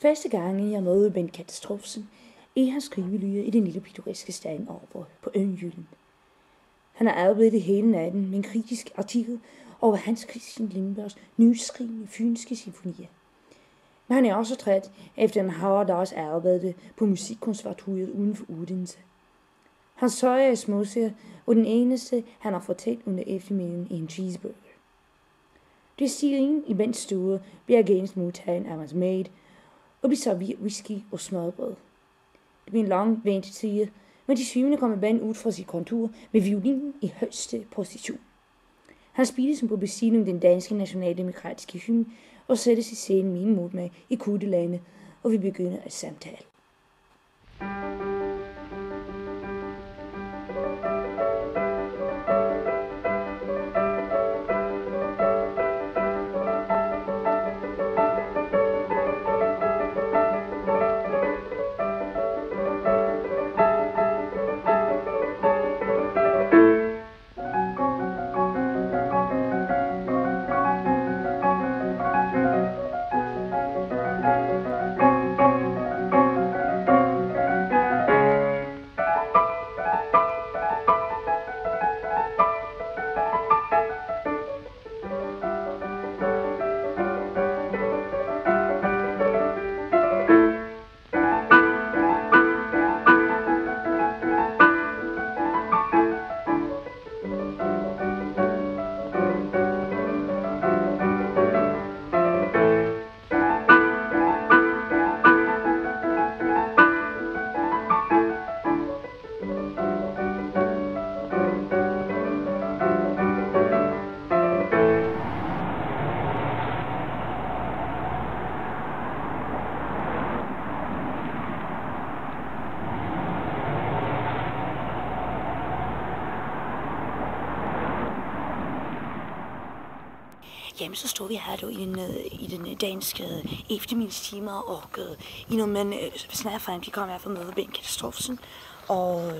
Første gang jeg mødte Bent Katastrofsen i hans skrivelyer i den lille pittoreske stand over på øen Jylland. Han har arbejdet hele natten med en kritisk artikel over Hans Christian Lindbergs nyskrivende fynske symfonier. Men han er også træt efter en hård dags arbejde på musikkonservatoriet uden for Odense. Hans tøj er småsager, og den eneste, han har fortalt under eftermiddagen i en cheeseburger. Det er stilen i Bents stue, bliver genst modtagen af hans maid, og bliver serveret whisky og smørbrød. Det bliver en lang ventetid, men til syvende kommer Bent ud fra sit kontor med violinen i højeste position. Han spiller som på bestilling den danske nationaldemokratiske hymne og sættes i scenen min mod mig i kuttelandet, og vi begynder at samtale. Jamen, så står vi her i den danske eftermiddagstimer, og i nogle mænd snart frem, de kommer her for at møde Bent Katastrofsen. Og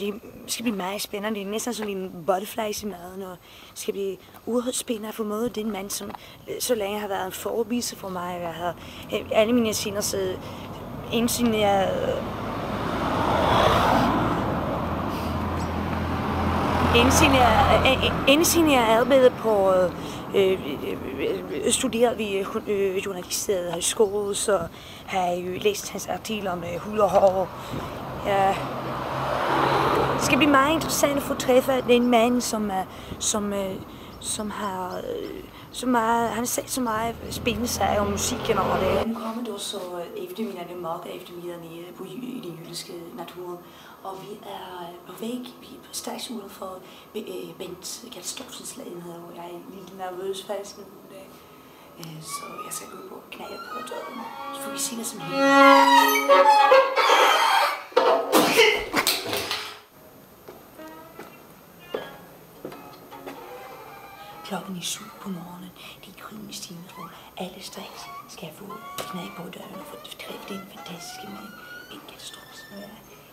det skal blive meget spændende. Det er næsten sådan en butterflies i maden, og det skal blive uerhørt spændende at få møde den mand, som så længe har været en forbise for mig. Jeg har alle mine sceners Inden jeg arbejdede på studeret ved Journalisteriet her i skole, så har jeg jo læst hans artikel om hud og hår. Ja. Det skal blive meget interessant at få træffe den mand, som har han har sagt så meget spændende sager om musikken over det. Nu kommer du så eftermiddagen, mørke eftermiddag nede i den jyske natur, og vi er på væg, vi er på straks ude for Bent Katastrofsens lejlighed, og jeg er lidt nervøs faktisk nu. Så jeg skal gå på knæet på døren, så får vi se det som helst. Klokken er 7 på morgenen. Det er krigens time, hvor alle straks skal få knæ på døren og få træffe den fantastiske mand, Bent Katastrofsen.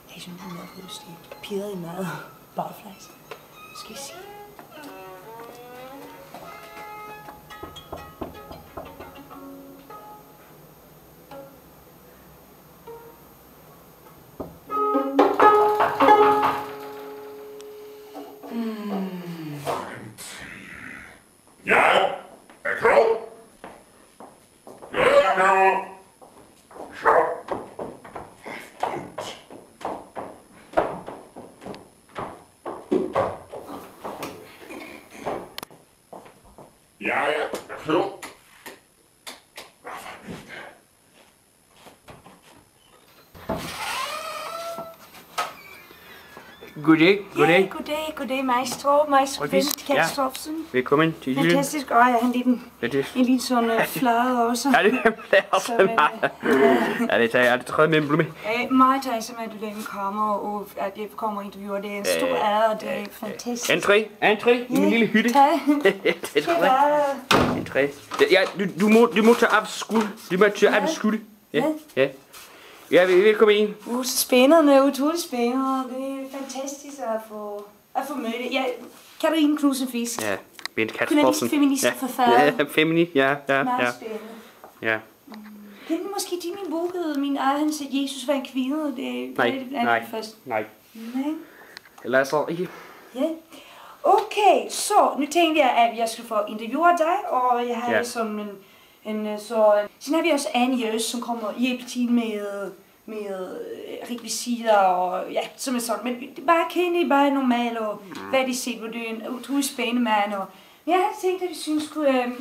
Jeg er sådan en nervøs, det pirrer i mad og butterflies. Skal vi se? Goddag, maestro Bent Katastrofsen. Ja. Velkommen til Jylland. Fantastisk, og jeg har en lille sådan flade også. Ja, det er også meget. Ja, det tager jeg aldrig træet med en blume. Meget tak, som at du den kommer, og at jeg kommer og interviewer. Det er en stor ære, og det er fantastisk. Entré i min lille hytte. Entré. Ja, du må tage af skud. Du må tage af skud. Ja. Ja, velkommen ind. Så spændende, utroligt spændende. Det er fantastisk at få møde. Ja, Katarina Knudsen Fisk. Ja, Bent Katastrofsen. Feminist forfatter. Ja, feminist, ja. Meget spændende. Ja. Kender måske de min bog, min ejer, han sagde, Jesus var en kvinde, og det Nej. Nej. Lad os så ikke. Ja. Okay, så nu tænkte jeg, at jeg skulle få interviewe dig, og jeg har som så har vi også Anne Jøs, som kommer og hjælper til med rekvisitter og ja, som er sådan, men bare kende bare normalt, og hvad de ser, hvor det er en utrolig spændende mand, og jeg har tænkt, at vi synes skulle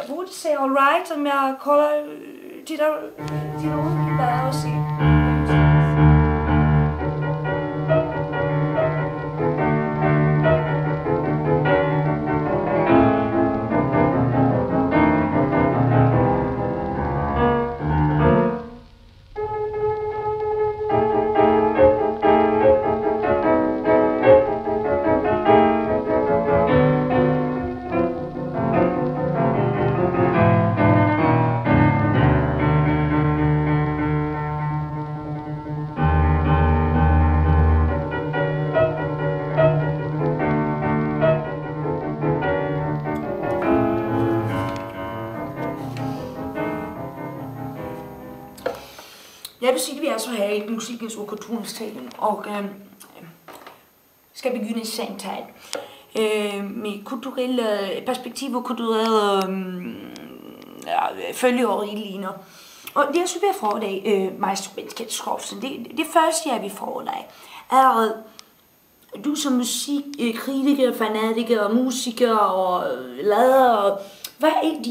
hvor de siger alright, om jeg kolder til nogen bare og se. Jeg vil sige, at vi er så her i Musikens og Kulturens Talen, og skal begynde en samtale med kulturelle perspektiver, kulturelle følger og ligner. Og det jeg skulle være for dig, Maestro Bent Katastrofen, det første jeg vil for dig, er du som musikkritiker, fanatiker, musiker og lader, hvad er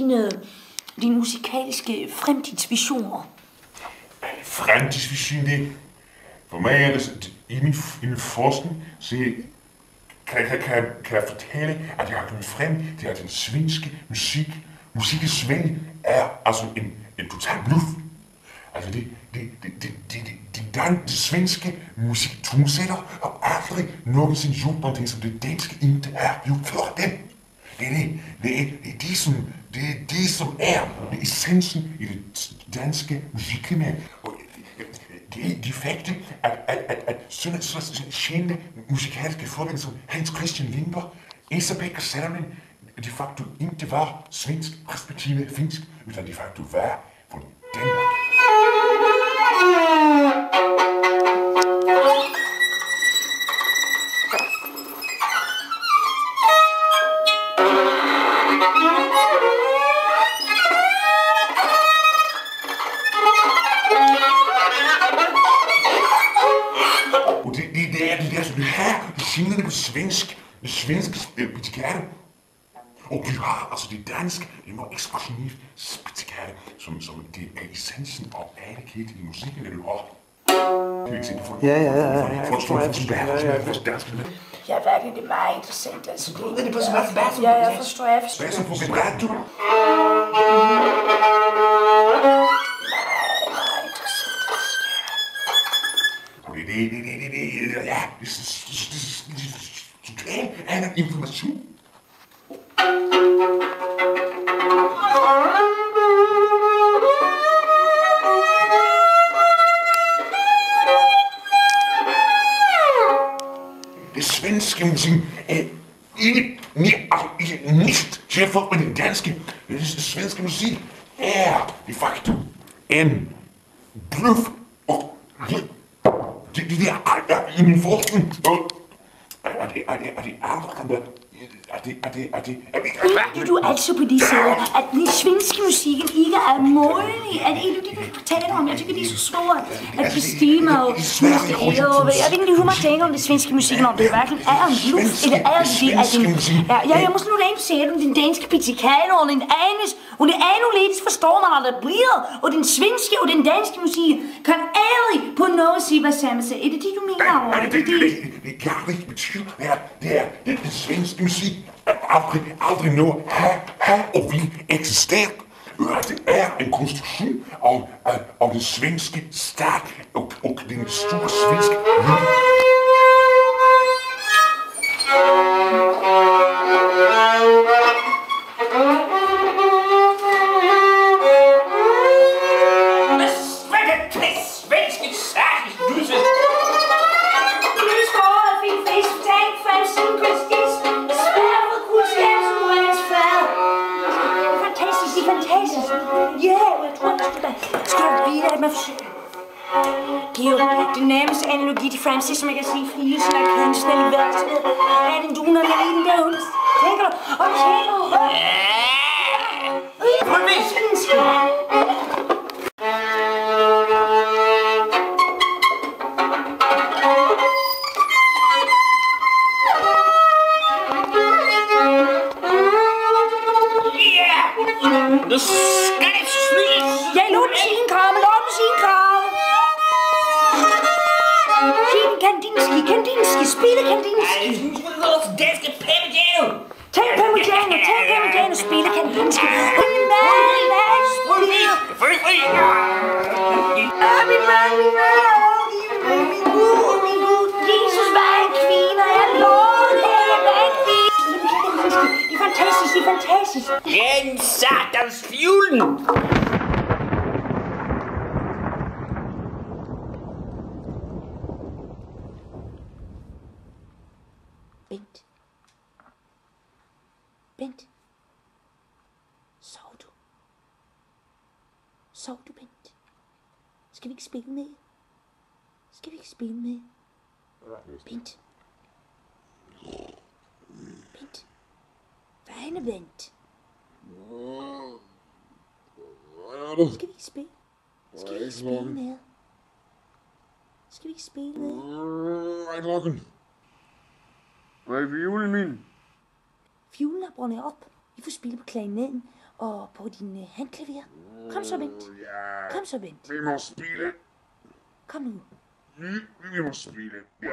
dine musikaliske fremtidsvisioner? Fremtidsvision, det for mig er det i min forskning, så kan jeg fortælle, at jeg har kommet frem til, at den svenske musik i Sverige er altså en total bluff. Altså det svenske musiktonesætter har aldrig nogensinde gjort noget, som det danske ikke har gjort før dem. Det er det, som er essensen i det danske musikklima. Det er de fakta, at sådan kendte musikalske forbinder som Hans Christian Lindberg, Esa-Pekka Salonen, de facto ikke var svensk respektive finsk, utan de facto var fra Danmark. Singerne på svensk, det svenske spittikade. Og de har altså det danske, det må ekspressionivt spittikade, som det er essensen og adekidt i musikken, det du har. Kan vi ikke se på folk? Ja. Ja, virkelig, det er meget interessant. Altså, det er på Sebastian. Ja, jeg forstår. Sebastian på vibrato. Ja, det er total anden information. Det svenske musik er ikke for med den danske. Det svenske musik er de facto en bluff og det er i min forskning. Er det du altså på de sider, at den svenske musikken ikke er målelig? Er det en af de, du taler om? Jeg tykker, det er så stort, at bestemme og jeg ved ikke, hvad man tænker om det svenske musikken, om det hverken er en luft, eller er det, at den... Jeg må nu længe se om den danske pizzicano, og den anes, og det anuletis forstår man, at der bliver, og den svenske og den danske musik kan aldrig på noget sige, hvad samme siger. Er det det, du mener? Det kan ikke betyde, det er den svenske musik, aldrig noget har og vil eksistere. Det er en konstruktion af den svenske stat og den store svenske lykke. Fantastisk. Skal du vide, at man forsøger? Det er jo den nærmeste analogi til Francis, som jeg kan sige, frielsen af kunstneren i værelset. Er den duner, der er den der hund? Tænker du? Og tænker du? Nu skal det smides! Jeg lå den sige en kramme, lå den sige en kramme. Sig den Kandinsky, spille Kandinsky. Tag Parmigiano, spille Kandinsky. Min Gud, Jesus var en kvinde, og jeg lover det, jeg var en kvinde. Det er fantastisk. En satans fjulen! Bent. Sov du, Bent? Skal vi ikke spille med? Bent. Hvad er det, Bent? Skal vi ikke spille? Hvad er klokken? Hvad er violen min? Fjulen har brændt op. Vi får spille på klarinetten og på din handklaver. Kom så, Bent. Vi må spille. Kom nu. Vi må spille. Ja.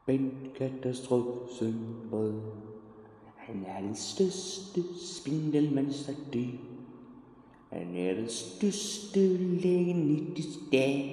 Bent Katastrofen. Han er den største spindelmandsstrateg. Han er den største lægen i det sted.